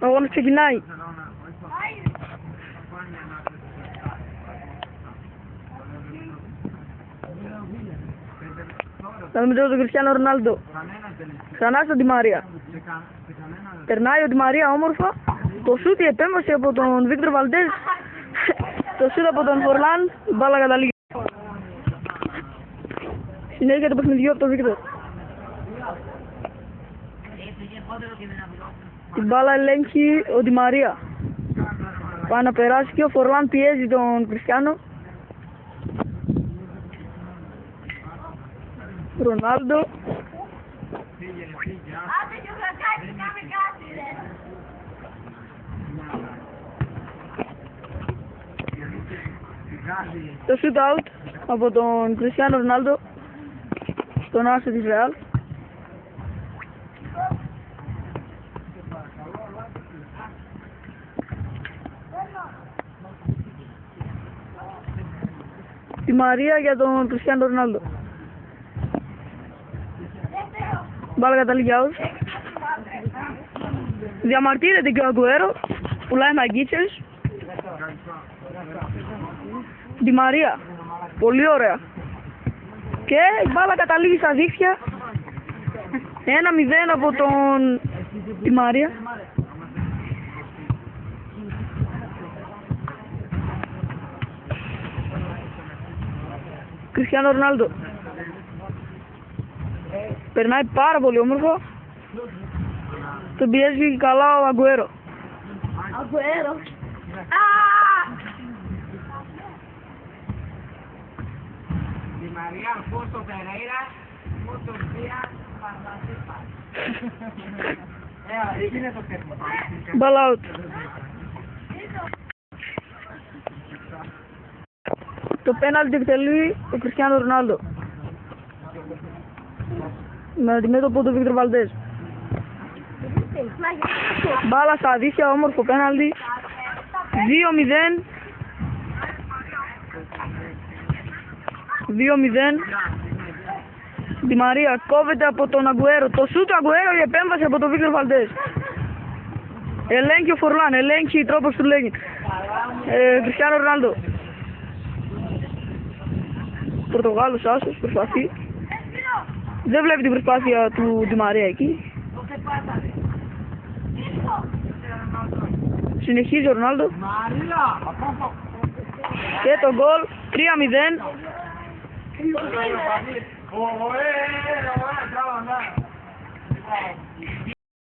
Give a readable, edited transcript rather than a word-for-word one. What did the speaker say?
Ο αγώνας ξεκινάει. Θα δούμε τώρα τον Κριστιάνο Ρονάλντο. Ξανά στον Ντι Μαρία. Περνάει ο Ντι Μαρία όμορφα. Το σούτ, η επέμβαση από τον Βίκτορ Βαλντές. Το σούτ από τον Φορλάν. Η μπάλα καταλήγει. Συνέχεια το παιχνιδιό από τον Βίκτορ. Την μπάλα ελέγχει ο Ντι Μαρία. Πάει να περάσει και ο Φορλάν πιέζει τον Κριστιάνο. Ρονάλντο. Το shoot out από τον Κριστιάνο Ρονάλντο στον άσο της Ρεάλ. Τη Μαρία για τον Κριστιάνο Ρονάλντο. Μπάλα καταλήγει out. Διαμαρτύρεται και ο Αγκουέρο. Πουλάει μαγκίτσες. Ντι Μαρία. Πολύ ωραία. Και η μπάλα καταλήγει στα δίχτυα. 1-0 από τον Ντι Μαρία. Κριστιάνο Ρονάλντο. Περνάει πάρα πολύ όμορφα. Τον πιέζει καλά ο Αγκουέρο. Αγκουέρο. Di María Alfonso Pereira, muchos días participan. Εκεί είναι το θέμα. Ball out. Το πέναλτι εκτελεί ο Κριστιάνο Ρονάλντο. Με αντιμέτωπο τον Βίκτορ Βαλντές. Μπάλα στα αδίχια, όμορφο πέναλτι. 2-0. 2-0. Ντι Μαρία κόβεται από τον Αγκουέρο. Το σούτ του Αγκουέρο, η επέμβαση από τον Βίκτορ Βαλντές. Ελέγχει ο Φορλάν, ελέγχει τρόπος του λέγει. Κριστιάνο Ρονάλντο. Πορτογάλος άσος, προσπαθεί. Δεν βλέπει την προσπάθεια του Ντι Μαρία εκεί. Συνεχίζει ο Ρονάλντο. Και το γκολ 3-0.